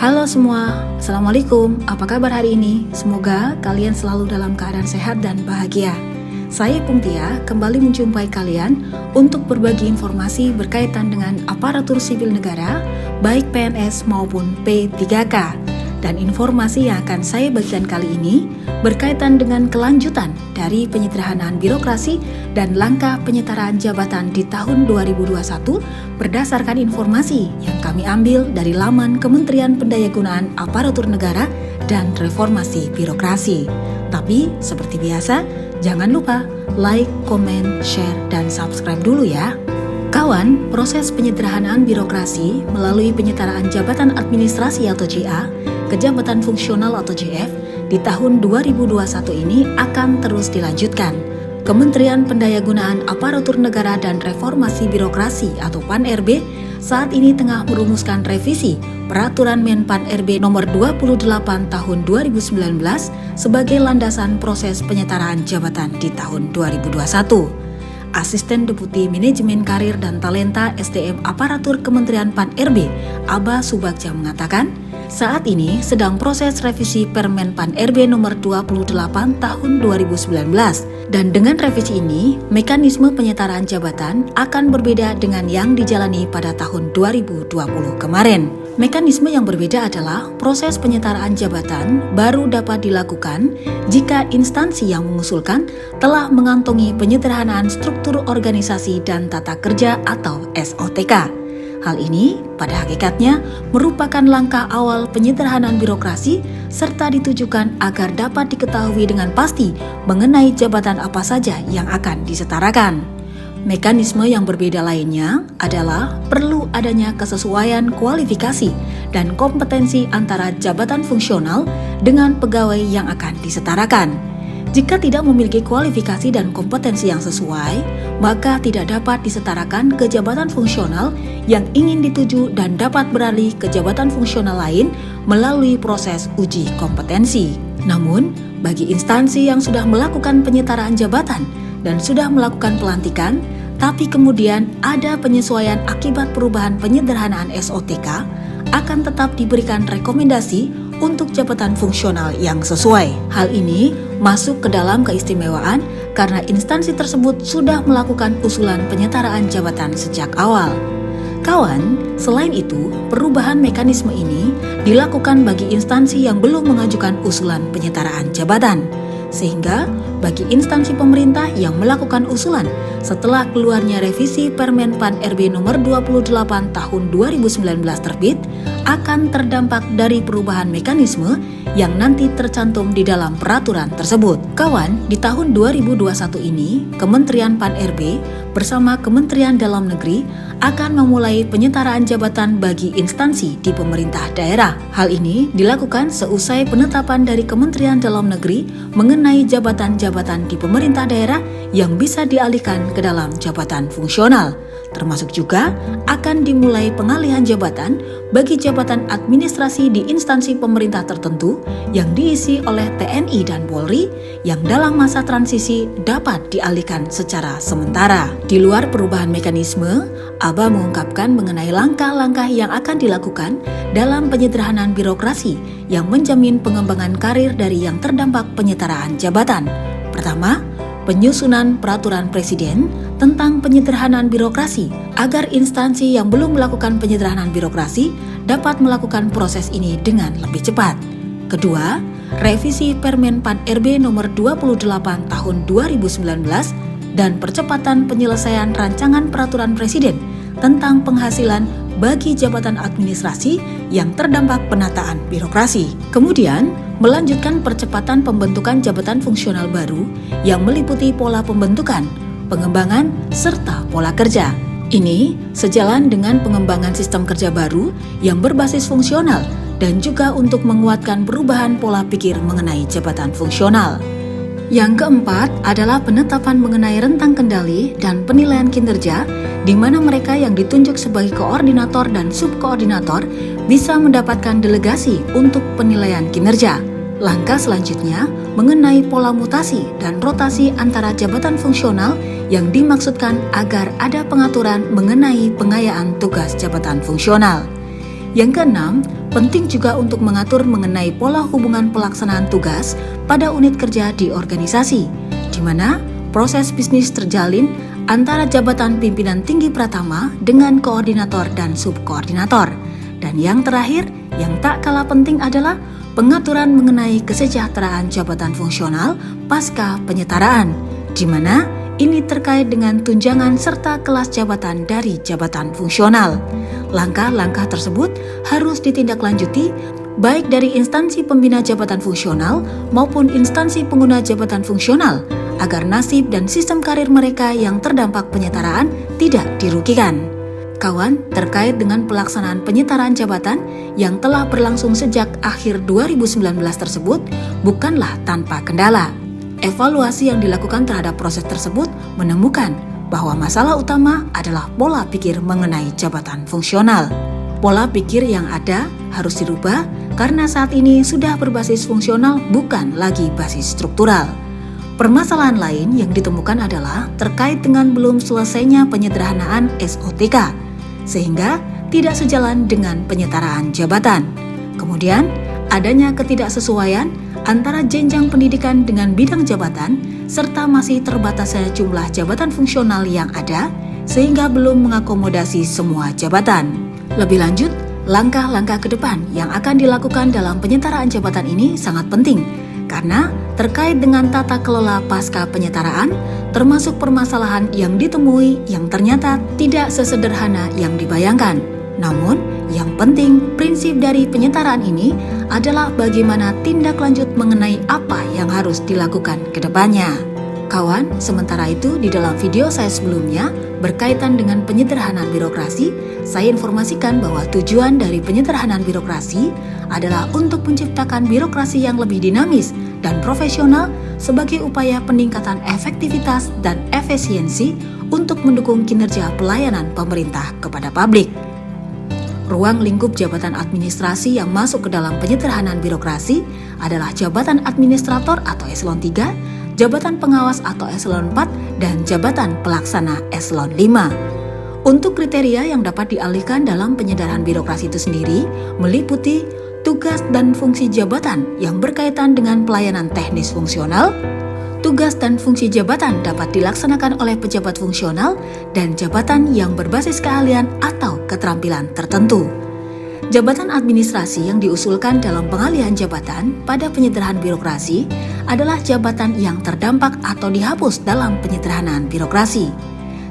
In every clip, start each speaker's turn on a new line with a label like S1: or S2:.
S1: Halo semua, Assalamualaikum. Apa kabar hari ini? Semoga kalian selalu dalam keadaan sehat dan bahagia. Saya Pungtia kembali menjumpai kalian untuk berbagi informasi berkaitan dengan aparatur sipil negara, baik PNS maupun P3K. Dan informasi yang akan saya bagikan kali ini berkaitan dengan kelanjutan dari penyederhanaan birokrasi dan langkah penyetaraan jabatan di tahun 2021 berdasarkan informasi yang kami ambil dari laman Kementerian Pendayagunaan Aparatur Negara dan Reformasi Birokrasi. Tapi seperti biasa, jangan lupa like, komen, share, dan subscribe dulu ya. Kawan, proses penyederhanaan birokrasi melalui penyetaraan jabatan administrasi atau JA ke jabatan fungsional atau JF di tahun 2021 ini akan terus dilanjutkan. Kementerian Pendayagunaan Aparatur Negara dan Reformasi Birokrasi atau PAN-RB saat ini tengah merumuskan revisi Peraturan Men-PAN-RB nomor 28 tahun 2019 sebagai landasan proses penyetaraan jabatan di tahun 2021. Asisten Deputi Manajemen Karir dan Talenta SDM Aparatur Kementerian PAN-RB, Aba Subagja mengatakan, saat ini sedang proses revisi Permen PAN-RB nomor 28 tahun 2019 dan dengan revisi ini, mekanisme penyetaraan jabatan akan berbeda dengan yang dijalani pada tahun 2020 kemarin. Mekanisme yang berbeda adalah proses penyetaraan jabatan baru dapat dilakukan jika instansi yang mengusulkan telah mengantongi penyederhanaan struktur organisasi dan tata kerja atau SOTK. Hal ini pada hakikatnya merupakan langkah awal penyederhanaan birokrasi serta ditujukan agar dapat diketahui dengan pasti mengenai jabatan apa saja yang akan disetarakan. Mekanisme yang berbeda lainnya adalah perlu adanya kesesuaian kualifikasi dan kompetensi antara jabatan fungsional dengan pegawai yang akan disetarakan. Jika tidak memiliki kualifikasi dan kompetensi yang sesuai, maka tidak dapat disetarakan ke jabatan fungsional yang ingin dituju dan dapat beralih ke jabatan fungsional lain melalui proses uji kompetensi. Namun, bagi instansi yang sudah melakukan penyetaraan jabatan dan sudah melakukan pelantikan, tapi kemudian ada penyesuaian akibat perubahan penyederhanaan SOTK, akan tetap diberikan rekomendasi untuk jabatan fungsional yang sesuai. Hal ini masuk ke dalam keistimewaan karena instansi tersebut sudah melakukan usulan penyetaraan jabatan sejak awal. Kawan, selain itu, perubahan mekanisme ini dilakukan bagi instansi yang belum mengajukan usulan penyetaraan jabatan. Sehingga bagi instansi pemerintah yang melakukan usulan setelah keluarnya revisi Permen PAN-RB nomor 28 tahun 2019 terbit akan terdampak dari perubahan mekanisme yang nanti tercantum di dalam peraturan tersebut. Kawan, di tahun 2021 ini, Kementerian PAN-RB bersama Kementerian Dalam Negeri akan memulai penyetaraan jabatan bagi instansi di pemerintah daerah. Hal ini dilakukan seusai penetapan dari Kementerian Dalam Negeri mengenai jabatan-jabatan di pemerintah daerah yang bisa dialihkan ke dalam jabatan fungsional. Termasuk juga akan dimulai pengalihan jabatan bagi jabatan administrasi di instansi pemerintah tertentu yang diisi oleh TNI dan Polri yang dalam masa transisi dapat dialihkan secara sementara. Di luar perubahan mekanisme, Aba mengungkapkan mengenai langkah-langkah yang akan dilakukan dalam penyederhanaan birokrasi yang menjamin pengembangan karir dari yang terdampak penyetaraan jabatan. Pertama, penyusunan peraturan presiden tentang penyederhanaan birokrasi agar instansi yang belum melakukan penyederhanaan birokrasi dapat melakukan proses ini dengan lebih cepat. Kedua, revisi Permen PAN-RB nomor 28 tahun 2019 dan percepatan penyelesaian rancangan peraturan presiden tentang penghasilan bagi jabatan administrasi yang terdampak penataan birokrasi. Kemudian, melanjutkan percepatan pembentukan jabatan fungsional baru yang meliputi pola pembentukan, pengembangan, serta pola kerja. Ini sejalan dengan pengembangan sistem kerja baru yang berbasis fungsional dan juga untuk menguatkan perubahan pola pikir mengenai jabatan fungsional. Yang keempat adalah penetapan mengenai rentang kendali dan penilaian kinerja di mana mereka yang ditunjuk sebagai koordinator dan subkoordinator bisa mendapatkan delegasi untuk penilaian kinerja. Langkah selanjutnya mengenai pola mutasi dan rotasi antara jabatan fungsional yang dimaksudkan agar ada pengaturan mengenai pengayaan tugas jabatan fungsional. Yang keenam, penting juga untuk mengatur mengenai pola hubungan pelaksanaan tugas pada unit kerja di organisasi, di mana proses bisnis terjalin antara jabatan pimpinan tinggi pratama dengan koordinator dan subkoordinator. Dan yang terakhir, yang tak kalah penting adalah pengaturan mengenai kesejahteraan jabatan fungsional pasca penyetaraan, di mana ini terkait dengan tunjangan serta kelas jabatan dari jabatan fungsional. Langkah-langkah tersebut harus ditindaklanjuti baik dari instansi pembina jabatan fungsional maupun instansi pengguna jabatan fungsional agar nasib dan sistem karir mereka yang terdampak penyetaraan tidak dirugikan. Kawan, terkait dengan pelaksanaan penyetaraan jabatan yang telah berlangsung sejak akhir 2019 tersebut bukanlah tanpa kendala. Evaluasi yang dilakukan terhadap proses tersebut menemukan bahwa masalah utama adalah pola pikir mengenai jabatan fungsional. Pola pikir yang ada harus dirubah karena saat ini sudah berbasis fungsional bukan lagi basis struktural. Permasalahan lain yang ditemukan adalah terkait dengan belum selesainya penyederhanaan SOTK, sehingga tidak sejalan dengan penyetaraan jabatan. Kemudian, adanya ketidaksesuaian antara jenjang pendidikan dengan bidang jabatan, serta masih terbatasnya jumlah jabatan fungsional yang ada, sehingga belum mengakomodasi semua jabatan. Lebih lanjut, langkah-langkah ke depan yang akan dilakukan dalam penyetaraan jabatan ini sangat penting, karena terkait dengan tata kelola pasca penyetaraan, termasuk permasalahan yang ditemui yang ternyata tidak sesederhana yang dibayangkan. Namun, yang penting prinsip dari penyetaraan ini adalah bagaimana tindak lanjut mengenai apa yang harus dilakukan ke depannya. Kawan, sementara itu di dalam video saya sebelumnya berkaitan dengan penyederhanaan birokrasi, saya informasikan bahwa tujuan dari penyederhanaan birokrasi adalah untuk menciptakan birokrasi yang lebih dinamis dan profesional sebagai upaya peningkatan efektivitas dan efisiensi untuk mendukung kinerja pelayanan pemerintah kepada publik. Ruang lingkup jabatan administrasi yang masuk ke dalam penyederhanaan birokrasi adalah jabatan administrator atau eselon 3, jabatan pengawas atau eselon 4, dan jabatan pelaksana eselon 5. Untuk kriteria yang dapat dialihkan dalam penyederhanaan birokrasi itu sendiri meliputi tugas dan fungsi jabatan yang berkaitan dengan pelayanan teknis fungsional, tugas dan fungsi jabatan dapat dilaksanakan oleh pejabat fungsional dan jabatan yang berbasis keahlian atau keterampilan tertentu. Jabatan administrasi yang diusulkan dalam pengalihan jabatan pada penyederhanaan birokrasi adalah jabatan yang terdampak atau dihapus dalam penyederhanaan birokrasi.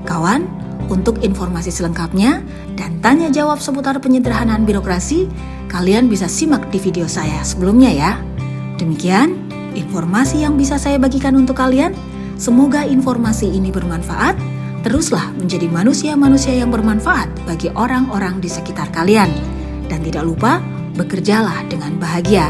S1: Kawan, untuk informasi selengkapnya dan tanya jawab seputar penyederhanaan birokrasi, kalian bisa simak di video saya sebelumnya ya. Demikian informasi yang bisa saya bagikan untuk kalian. Semoga informasi ini bermanfaat. Teruslah menjadi manusia-manusia yang bermanfaat bagi orang-orang di sekitar kalian. Dan tidak lupa, bekerjalah dengan bahagia.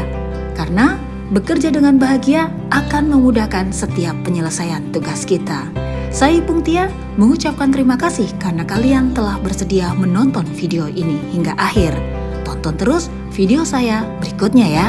S1: Karena bekerja dengan bahagia akan memudahkan setiap penyelesaian tugas kita. Saya Ipung Tia mengucapkan terima kasih karena kalian telah bersedia menonton video ini hingga akhir. Tonton terus video saya berikutnya ya.